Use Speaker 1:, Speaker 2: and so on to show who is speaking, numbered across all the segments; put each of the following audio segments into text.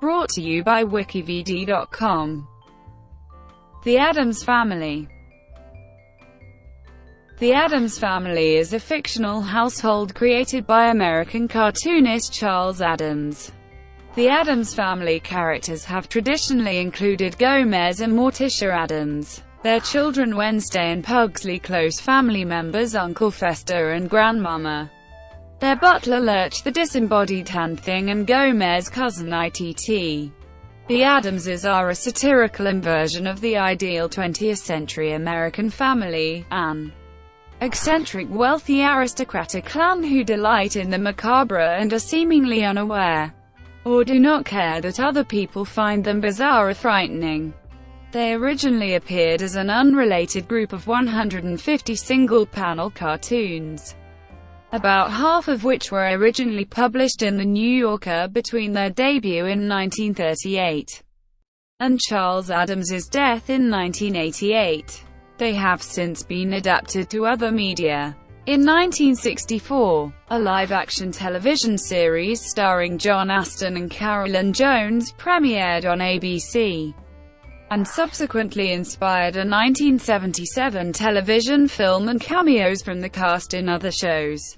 Speaker 1: Brought to you by WikiVidi.com. The Addams Family. The Addams Family is a fictional household created by American cartoonist Charles Addams. The Addams Family characters have traditionally included Gomez and Morticia Addams, their children Wednesday and Pugsley, close family members Uncle Fester and Grandmama, their butler Lurch the disembodied hand thing, and Gomez' cousin ITT. The Addamses are a satirical inversion of the ideal 20th-century American family, an eccentric, wealthy aristocratic clan who delight in the macabre and are seemingly unaware, or do not care, that other people find them bizarre or frightening. They originally appeared as an unrelated group of 150 single-panel cartoons, about half of which were originally published in The New Yorker between their debut in 1938 and Charles Addams's death in 1988. They have since been adapted to other media. In 1964, a live-action television series starring John Astin and Carolyn Jones premiered on ABC, and subsequently inspired a 1977 television film and cameos from the cast in other shows.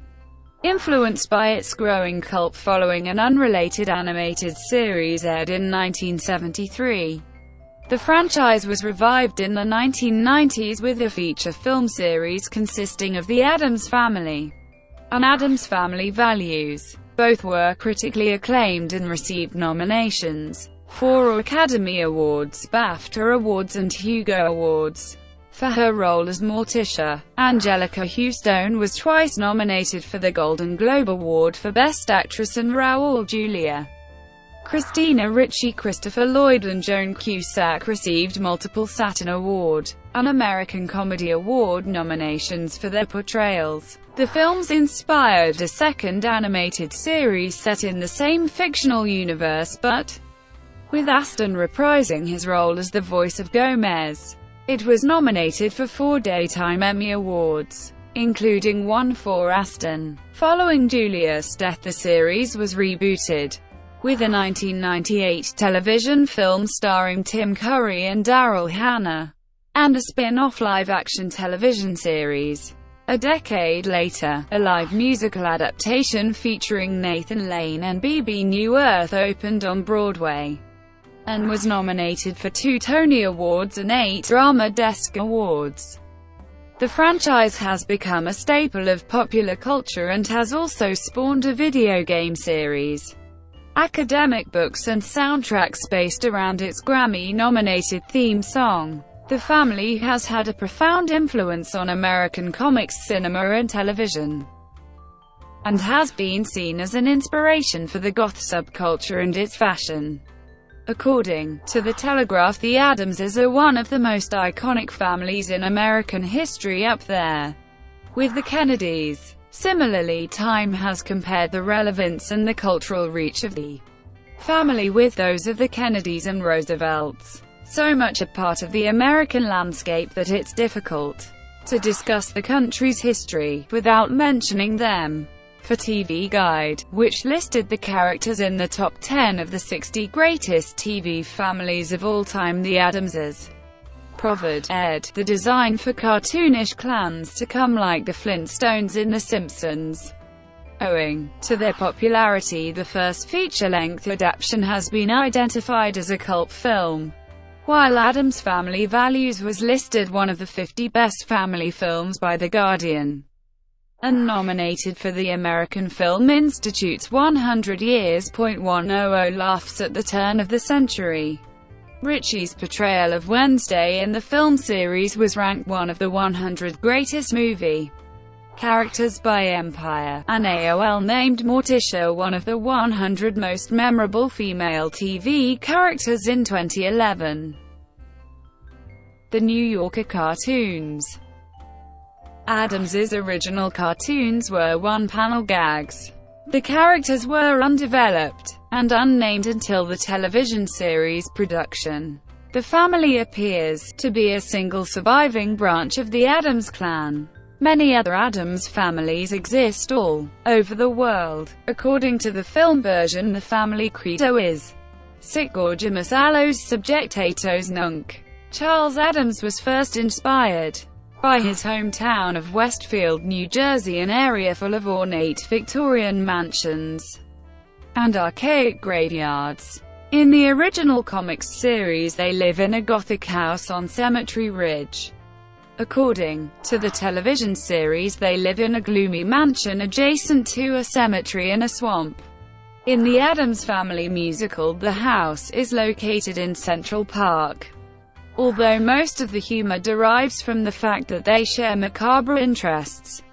Speaker 1: Influenced by its growing cult following, an unrelated animated series aired in 1973. The franchise was revived in the 1990s with a feature film series consisting of The Addams Family and Addams Family Values. Both were critically acclaimed and received nominations for Academy Awards, BAFTA Awards and Hugo Awards. For her role as Morticia, Angelica Houston was twice nominated for the Golden Globe Award for Best Actress, and Raul Julia, Christina Ricci, Christopher Lloyd and Joan Cusack received multiple Saturn Award and American Comedy Award nominations for their portrayals. The films inspired a second animated series set in the same fictional universe, but with Astin reprising his role as the voice of Gomez. It was nominated for 4 Daytime Emmy Awards, including one for Astin. Following Julia's death, the series was rebooted with a 1998 television film starring Tim Curry and Daryl Hannah, and a spin-off live-action television series. A decade later, a live musical adaptation featuring Nathan Lane and Bebe Neuwirth opened on Broadway, and was nominated for 2 Tony Awards and 8 Drama Desk Awards. The franchise has become a staple of popular culture and has also spawned a video game series, academic books and soundtracks based around its Grammy-nominated theme song. The family has had a profound influence on American comics, cinema and television, and has been seen as an inspiration for the goth subculture and its fashion. According to The Telegraph, the Addamses are one of the most iconic families in American history, up there with the Kennedys. Similarly, Time has compared the relevance and the cultural reach of the family with those of the Kennedys and Roosevelts. So much a part of the American landscape that it's difficult to discuss the country's history without mentioning them. For TV Guide, which listed the characters in the top 10 of the 60 greatest TV families of all time, the Addamses proverb aired the design for cartoonish clans to come like the Flintstones in The Simpsons. Owing to their popularity, the first feature-length adaptation has been identified as a cult film, while Addams Family Values was listed one of the 50 best family films by The Guardian, and nominated for the American Film Institute's 100 Years.100 Laughs at the Turn of the Century. Ritchie's portrayal of Wednesday in the film series was ranked one of the 100 greatest movie characters by Empire, and AOL named Morticia one of the 100 most memorable female TV characters in 2011. The New Yorker cartoons. Addams's original cartoons were one-panel gags. The characters were undeveloped and unnamed until the television series production. The family appears to be a single surviving branch of the Addams clan. Many other Addams families exist all over the world. According to the film version, the family credo is sic gorgimus allos subjectatos nunc. Charles Addams was first inspired by his hometown of Westfield, New Jersey, an area full of ornate Victorian mansions and archaic graveyards. In the original comics series, they live in a Gothic house on Cemetery Ridge. According to the television series, they live in a gloomy mansion adjacent to a cemetery in a swamp. In the Addams Family musical, the house is located in Central Park. Although most of the humor derives from the fact that they share macabre interests,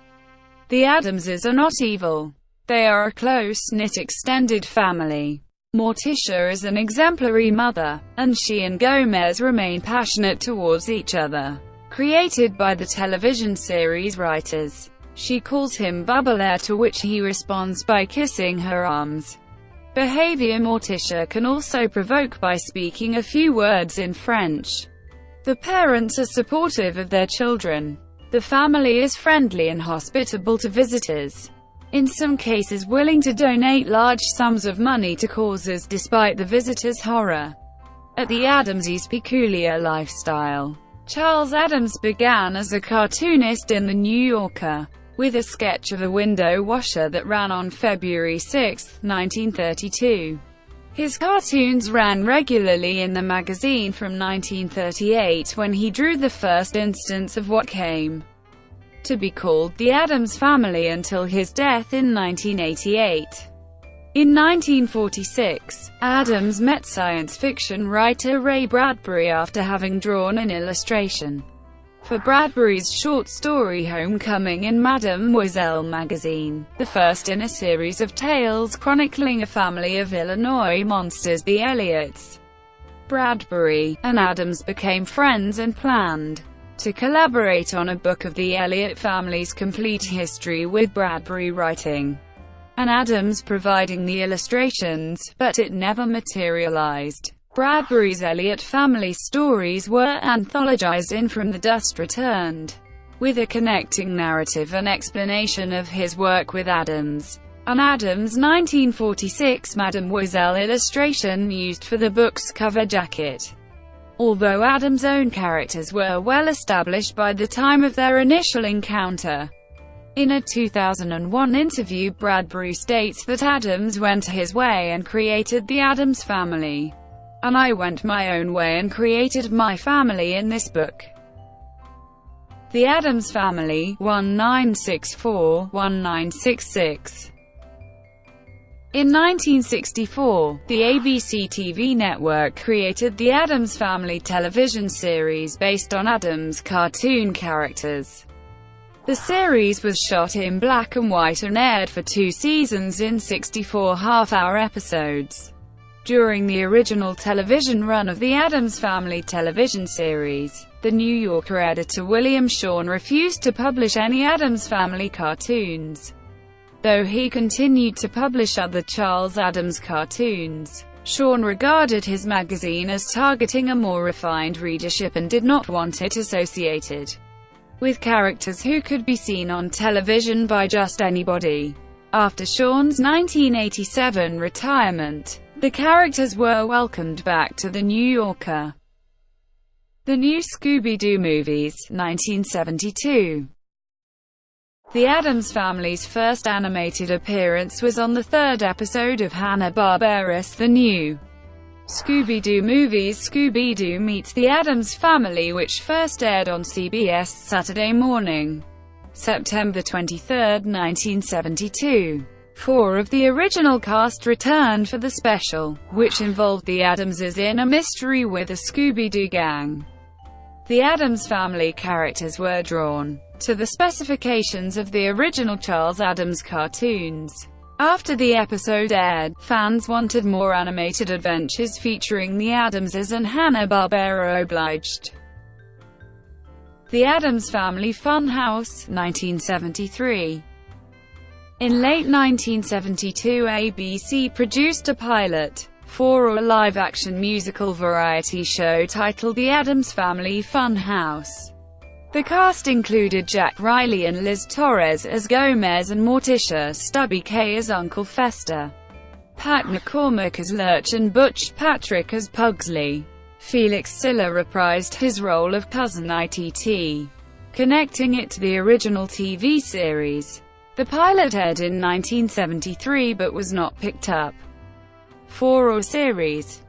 Speaker 1: the Addamses are not evil. They are a close-knit extended family. Morticia is an exemplary mother, and she and Gomez remain passionate towards each other. Created by the television series writers, she calls him butler, to which he responds by kissing her arms. Behavior Morticia can also provoke by speaking a few words in French. The parents are supportive of their children. The family is friendly and hospitable to visitors, in some cases willing to donate large sums of money to causes despite the visitors' horror at the Addamses' peculiar lifestyle. Charles Addams began as a cartoonist in The New Yorker, with a sketch of a window washer that ran on February 6, 1932. His cartoons ran regularly in the magazine from 1938, when he drew the first instance of what came to be called the Addams Family until his death in 1988. In 1946, Addams met science fiction writer Ray Bradbury after having drawn an illustration for Bradbury's short story Homecoming in Mademoiselle magazine, the first in a series of tales chronicling a family of Illinois monsters, the Elliots. Bradbury and Addams became friends and planned to collaborate on a book of the Elliot family's complete history, with Bradbury writing and Addams providing the illustrations, but it never materialized. Bradbury's Elliot family stories were anthologized in From the Dust Returned, with a connecting narrative and explanation of his work with Addams. An Addams' 1946 Mademoiselle illustration used for the book's cover jacket. Although Addams' own characters were well established by the time of their initial encounter. In a 2001 interview, Bradbury states that Addams went his way and created the Addams Family, and I went my own way and created my family in this book. The Addams Family, 1964-1966. In 1964, the ABC TV network created the Addams Family television series based on Addams' cartoon characters. The series was shot in black and white and aired for 2 seasons in 64 half-hour episodes. During the original television run of the Addams Family television series, the New Yorker editor William Shawn refused to publish any Addams Family cartoons, though he continued to publish other Charles Addams cartoons. Shawn regarded his magazine as targeting a more refined readership and did not want it associated with characters who could be seen on television by just anybody. After Shawn's 1987 retirement, the characters were welcomed back to The New Yorker. The New Scooby-Doo Movies, 1972. The Addams Family's first animated appearance was on the 3rd episode of Hanna-Barbera's The New Scooby-Doo Movies, Scooby-Doo Meets the Addams Family, which first aired on CBS Saturday morning, September 23, 1972. 4 of the original cast returned for the special, which involved the Addamses in a mystery with a Scooby-Doo gang. The Addams Family characters were drawn to the specifications of the original Charles Addams cartoons. After the episode aired, fans wanted more animated adventures featuring the Addamses, and Hanna-Barbera obliged. The Addams Family Fun-House, 1973. In late 1972, ABC produced a pilot for a live-action musical variety show titled The Addams Family Fun-House. The cast included Jack Riley and Liz Torres as Gomez and Morticia, Stubby K as Uncle Fester Pat McCormick as Lurch and Butch Patrick as Pugsley. Felix Silla reprised his role of Cousin Itt, connecting it to the original TV series. The pilot aired in 1973 but was not picked up for a series.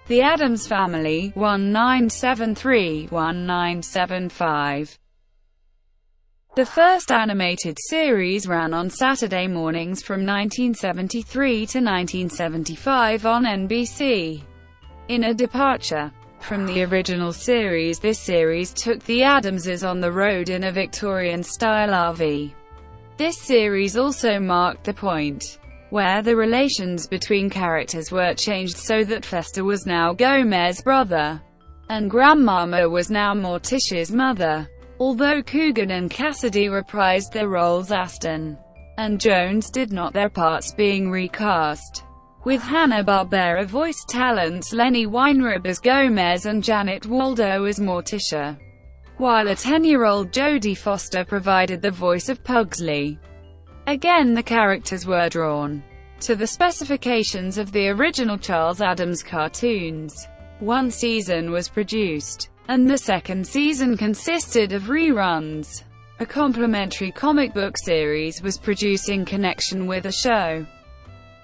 Speaker 1: The Addams Family, 1973-1975. The first animated series ran on Saturday mornings from 1973 to 1975 on NBC. In a departure from the original series, this series took the Addamses on the road in a Victorian-style RV. This series also marked the point where the relations between characters were changed so that Fester was now Gomez's brother, and Grandmama was now Morticia's mother. Although Coogan and Cassidy reprised their roles, Astin and Jones did not, their parts being recast, with Hanna-Barbera voice talents Lenny Weinrib as Gomez and Janet Waldo as Morticia, while a 10-year-old Jodie Foster provided the voice of Pugsley. Again, the characters were drawn to the specifications of the original Charles Addams cartoons. One season was produced, and the second season consisted of reruns. A complimentary comic book series was produced in connection with the show,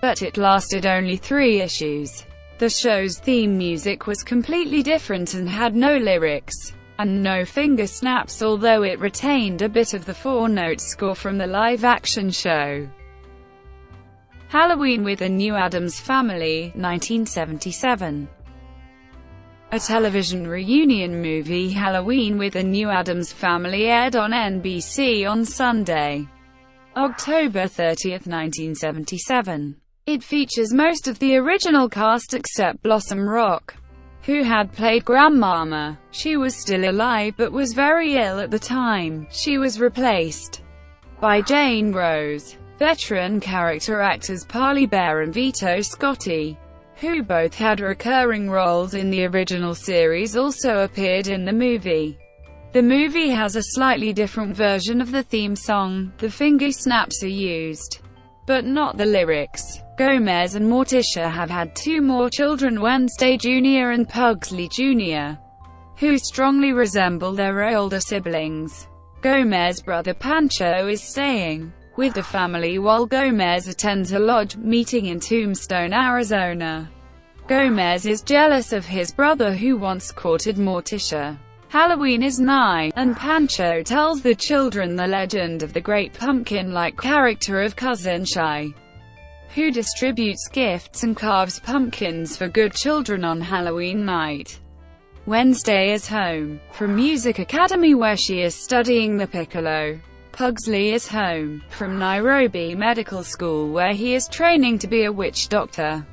Speaker 1: but it lasted only 3 issues. The show's theme music was completely different and had no lyrics and no finger snaps, although it retained a bit of the 4-note score from the live-action show. Halloween with the New Addams Family, 1977. A television reunion movie, Halloween with the New Addams Family, aired on NBC on Sunday, October 30, 1977. It features most of the original cast except Blossom Rock, who had played Grandmama. She was still alive but was very ill at the time. She was replaced by Jane Rose. Veteran character actors Parley Bear and Vito Scotti, who both had recurring roles in the original series, also appeared in the movie. The movie has a slightly different version of the theme song. The finger snaps are used, but not the lyrics. Gomez and Morticia have had 2 more children, Wednesday Jr. and Pugsley Jr., who strongly resemble their older siblings. Gomez's brother Pancho is staying with the family while Gomez attends a lodge meeting in Tombstone, Arizona. Gomez is jealous of his brother who once courted Morticia. Halloween is nigh, and Pancho tells the children the legend of the great pumpkin-like character of Cousin Shy, who distributes gifts and carves pumpkins for good children on Halloween night. Wednesday is home from Music Academy where she is studying the piccolo. Pugsley is home from Nairobi Medical School where he is training to be a witch doctor.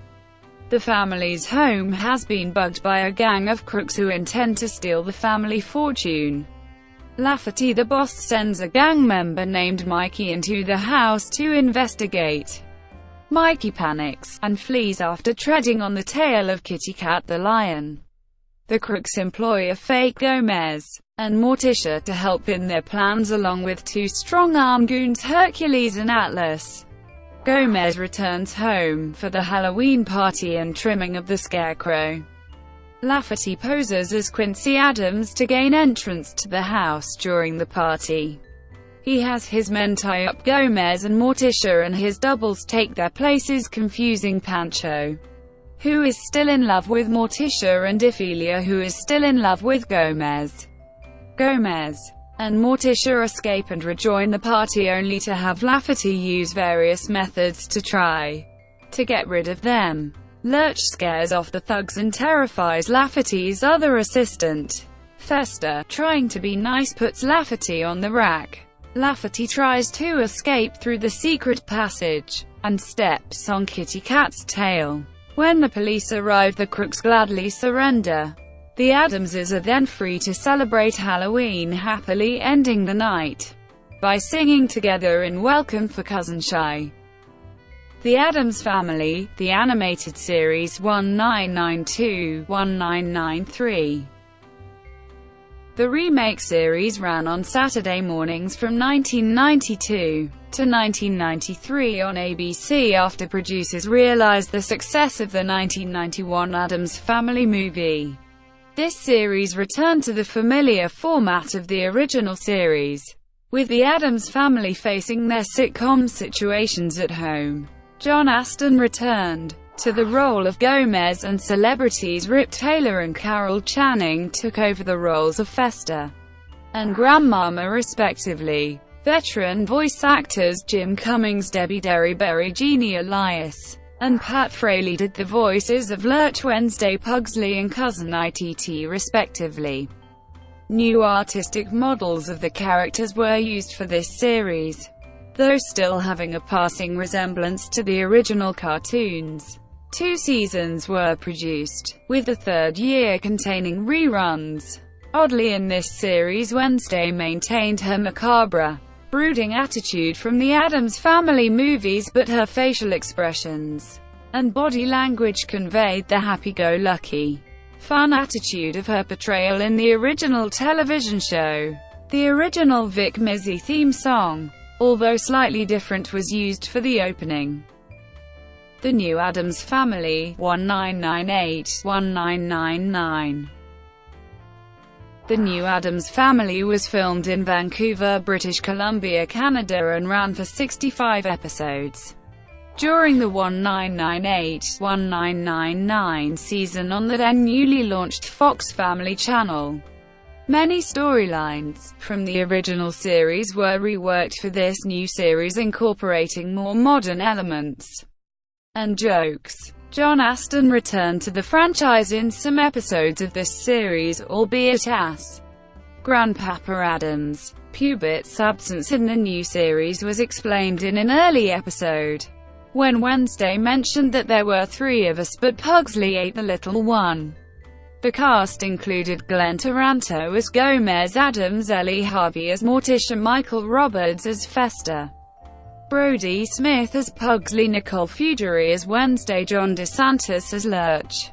Speaker 1: The family's home has been bugged by a gang of crooks who intend to steal the family fortune. Lafferty the boss sends a gang member named Mikey into the house to investigate. Mikey panics and flees after treading on the tail of Kitty Cat the lion. The crooks employ a fake Gomez and Morticia to help in their plans along with 2 strong-armed goons, Hercules and Atlas. Gomez returns home for the Halloween party and trimming of the scarecrow. Lafferty poses as Quincy Adams to gain entrance to the house during the party. He has his men tie up Gomez and Morticia and his doubles take their places, confusing Pancho, who is still in love with Morticia, and Ophelia, who is still in love with Gomez. Gomez and Morticia escape and rejoin the party only to have Lafferty use various methods to try to get rid of them. Lurch scares off the thugs and terrifies Lafferty's other assistant. Fester, trying to be nice, puts Lafferty on the rack. Lafferty tries to escape through the secret passage and steps on Kitty Cat's tail. When the police arrive, the crooks gladly surrender. The Addamses are then free to celebrate Halloween happily, ending the night by singing together in Welcome for Cousin Shy. The Addams Family, the animated series, 1992-1993. The remake series ran on Saturday mornings from 1992 to 1993 on ABC after producers realized the success of the 1991 Addams Family movie. This series returned to the familiar format of the original series, with the Addams family facing their sitcom situations at home. John Astin returned to the role of Gomez, and celebrities Rip Taylor and Carol Channing took over the roles of Fester and Grandmama respectively. Veteran voice actors Jim Cummings, Debbie Derryberry, Jeannie Elias, and Pat Fraley did the voices of Lurch, Wednesday, Pugsley, and Cousin Itt respectively. New artistic models of the characters were used for this series, though still having a passing resemblance to the original cartoons. 2 seasons were produced, with the third year containing reruns. Oddly, in this series, Wednesday maintained her macabre, brooding attitude from the Addams Family movies, but her facial expressions and body language conveyed the happy-go-lucky, fun attitude of her portrayal in the original television show. The original Vic Mizzy theme song, although slightly different, was used for the opening. The New Addams Family, 1998-1999. The New Addams Family was filmed in Vancouver, British Columbia, Canada, and ran for 65 episodes during the 1998-1999 season on the then newly launched Fox Family Channel. Many storylines from the original series were reworked for this new series, incorporating more modern elements and jokes. John Astin returned to the franchise in some episodes of this series, albeit as Grandpapa Addams. Pubert's absence in the new series was explained in an early episode, when Wednesday mentioned that there were 3 of us but Pugsley ate the little one. The cast included Glenn Taranto as Gomez Addams, Ellie Harvey as Morticia, Michael Roberts as Fester, Brody Smith as Pugsley, Nicole Fugery as Wednesday, John DeSantis as Lurch,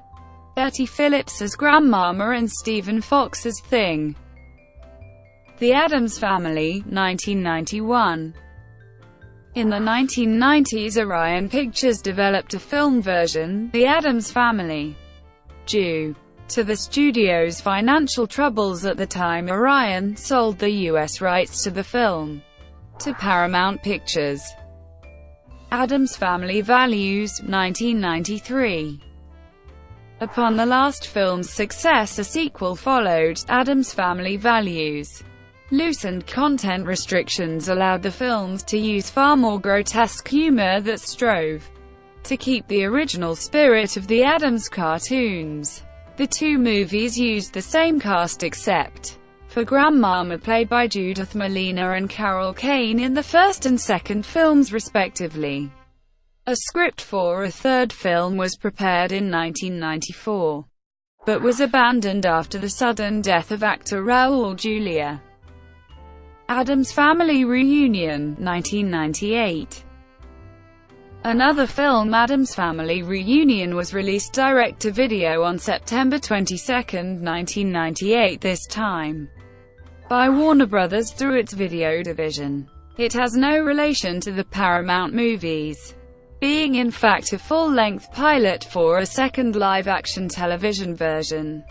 Speaker 1: Betty Phillips as Grandmama, and Stephen Fox as Thing. The Addams Family, 1991. In the 1990s, Orion Pictures developed a film version, The Addams Family. Due to the studio's financial troubles at the time, Orion sold the U.S. rights to the film to Paramount Pictures. Addams Family Values, 1993. Upon the last film's success, a sequel followed, Addams Family Values. Loosened content restrictions allowed the films to use far more grotesque humor that strove to keep the original spirit of the Addams cartoons. The 2 movies used the same cast except for Grandmama, played by Judith Malina, and Carol Kane in the first and second films respectively. A script for a third film was prepared in 1994, but was abandoned after the sudden death of actor Raul Julia. Addams Family Reunion, 1998. Another film, Addams Family Reunion, was released direct-to-video on September 22, 1998, this time by Warner Brothers through its video division. It has no relation to the Paramount movies, being in fact a full-length pilot for a second live-action television version.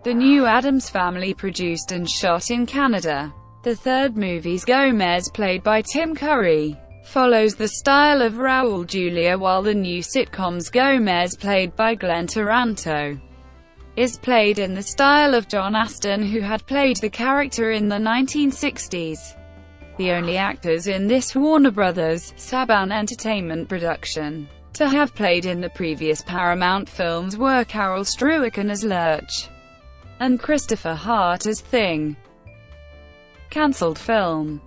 Speaker 1: The New Addams Family produced and shot in Canada. The third movie's Gomez, played by Tim Curry, follows the style of Raul Julia, while the new sitcom's Gomez, played by Glenn Taranto, is played in the style of John Astin, who had played the character in the 1960s. The only actors in this Warner Brothers Saban Entertainment production to have played in the previous Paramount films were Carol Struican as Lurch and Christopher Hart as Thing. Cancelled film.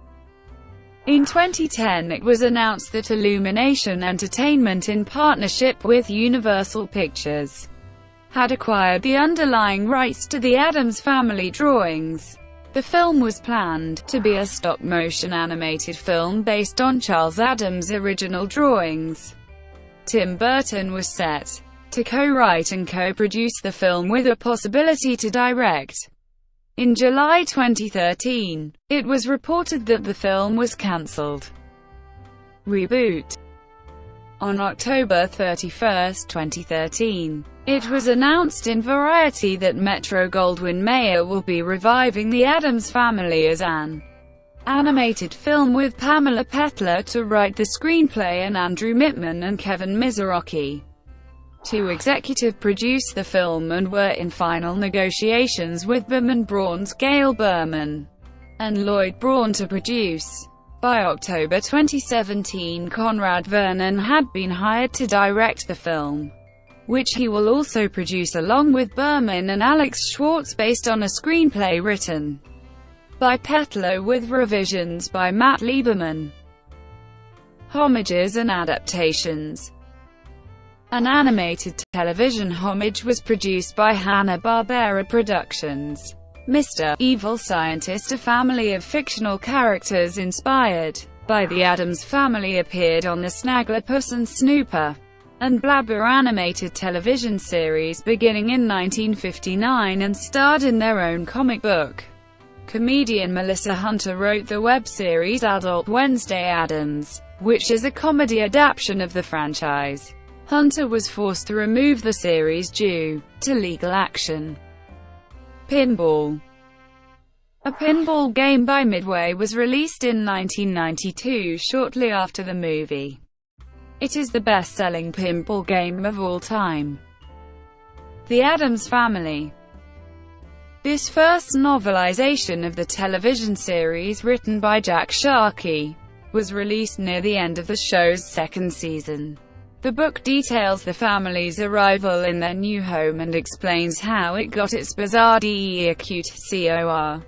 Speaker 1: In 2010, it was announced that Illumination Entertainment, in partnership with Universal Pictures, had acquired the underlying rights to the Addams Family drawings. The film was planned to be a stop-motion animated film based on Charles Addams' original drawings. Tim Burton was set to co-write and co-produce the film with a possibility to direct. In July 2013, it was reported that the film was cancelled. Reboot. On October 31, 2013, it was announced in Variety that Metro-Goldwyn-Mayer will be reviving The Addams Family as an animated film with Pamela Petler to write the screenplay and Andrew Mitman and Kevin Mizrachi to executive produce the film, and were in final negotiations with Berman Braun's Gail Berman and Lloyd Braun to produce. By October 2017, Conrad Vernon had been hired to direct the film, which he will also produce along with Berman and Alex Schwartz, based on a screenplay written by Petler with revisions by Matt Lieberman. Homages and adaptations. An animated television homage was produced by Hanna-Barbera Productions. Mr. Evil Scientist, a family of fictional characters inspired by the Addams Family, appeared on the Snagglepuss and Snooper and Blabber animated television series beginning in 1959 and starred in their own comic book. Comedian Melissa Hunter wrote the web series Adult Wednesday Addams, which is a comedy adaptation of the franchise. Hunter was forced to remove the series due to legal action. Pinball. A pinball game by Midway was released in 1992, shortly after the movie. It is the best-selling pinball game of all time. The Addams Family. This first novelization of the television series, written by Jack Sharkey, was released near the end of the show's second season. The book details the family's arrival in their new home and explains how it got its bizarre acute cor.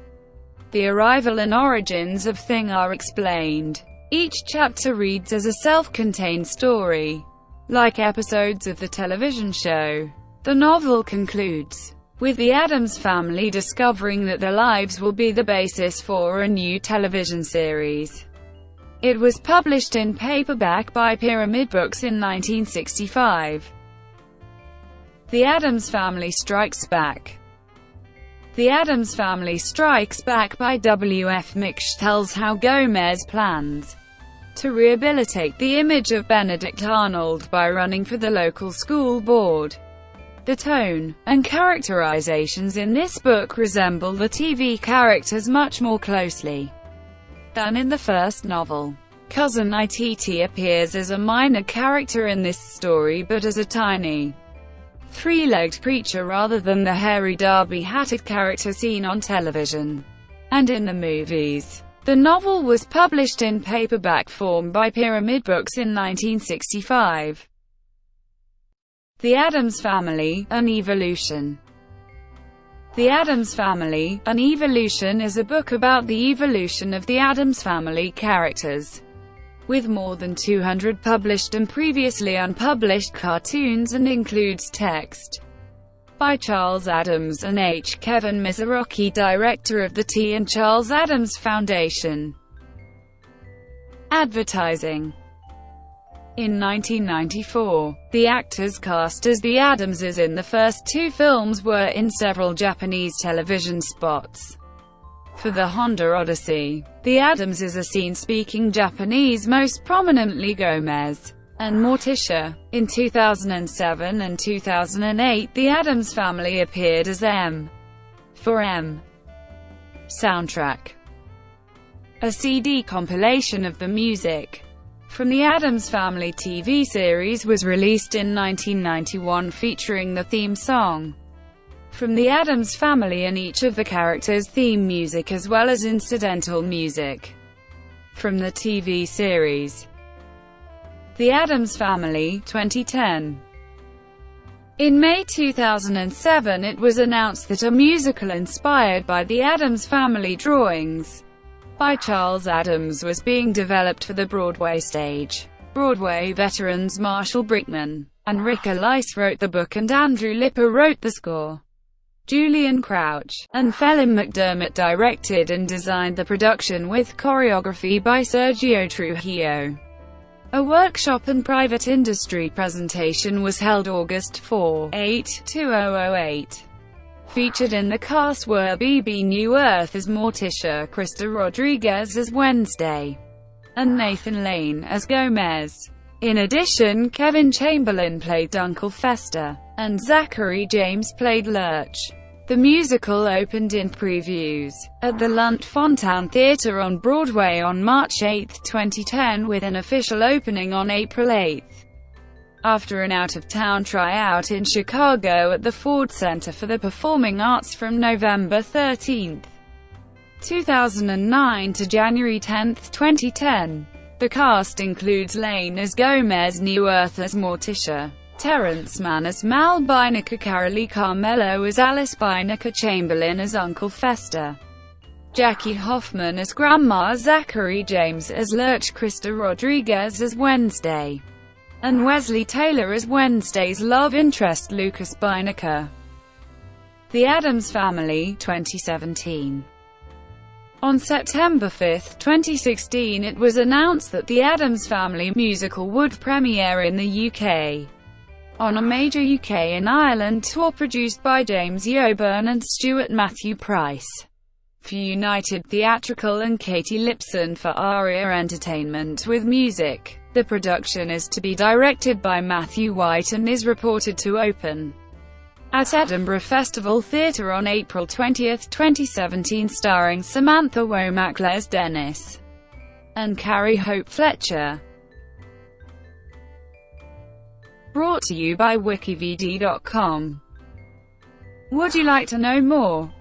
Speaker 1: The arrival and origins of Thing are explained. Each chapter reads as a self-contained story, like episodes of the television show. The novel concludes with the Addams family discovering that their lives will be the basis for a new television series. It was published in paperback by Pyramid Books in 1965. The Addams Family Strikes Back. The Addams Family Strikes Back by W. F. Miksch tells how Gomez plans to rehabilitate the image of Benedict Arnold by running for the local school board. The tone and characterizations in this book resemble the TV characters much more closely than in the first novel. Cousin Itt appears as a minor character in this story, but as a tiny, three-legged creature rather than the hairy derby-hatted character seen on television and in the movies. The novel was published in paperback form by Pyramid Books in 1965. The Addams Family, An Evolution. The Addams Family, An Evolution is a book about the evolution of the Addams Family characters, with more than 200 published and previously unpublished cartoons, and includes text by Charles Addams and H. Kevin Mizrachi, director of the T. and Charles Addams Foundation. Advertising. In 1994, the actors cast as the Addamses in the first two films were in several Japanese television spots. For the Honda Odyssey, the Addamses are seen speaking Japanese, most prominently Gomez and Morticia. In 2007 and 2008, the Addams Family appeared as M for M Soundtrack, a CD compilation of the music from the Addams Family TV series was released in 1991, featuring the theme song from the Addams Family and each of the characters' theme music, as well as incidental music from the TV series. The Addams Family, 2010. In May 2007, it was announced that a musical inspired by the Addams Family drawings by Charles Addams was being developed for the Broadway stage. Broadway veterans Marshall Brickman and Rick Elice wrote the book, and Andrew Lipper wrote the score. Julian Crouch and Phelim McDermott directed and designed the production, with choreography by Sergio Trujillo. A workshop and private industry presentation was held August 4, 2008. Featured in the cast were Bebe Neuwirth as Morticia, Krista Rodriguez as Wednesday, and Nathan Lane as Gomez. In addition, Kevin Chamberlain played Uncle Fester, and Zachary James played Lurch. The musical opened in previews at the Lunt Fontanne Theatre on Broadway on March 8, 2010, with an official opening on April 8. After an out-of-town tryout in Chicago at the Ford Center for the Performing Arts from November 13, 2009 to January 10, 2010. The cast includes Lane as Gomez, Neuwirth as Morticia, Terrence Mann as Mal Bynaker, Carolee Carmelo as Alice Bynaker, Chamberlain as Uncle Fester, Jackie Hoffman as Grandma, Zachary James as Lurch, Krista Rodriguez as Wednesday, and Wesley Taylor as Wednesday's love interest, Lucas Bynaker. The Addams Family, 2017. On September 5, 2016, it was announced that the Addams Family musical would premiere in the UK on a major UK and Ireland tour produced by James Yoburn and Stuart Matthew Price for United Theatrical and Katie Lipson for Aria Entertainment with music. The production is to be directed by Matthew White and is reported to open at Edinburgh Festival Theatre on April 20, 2017, starring Samantha Womack, Les Dennis, and Carrie Hope Fletcher. Brought to you by WikiVidi.com. Would you like to know more?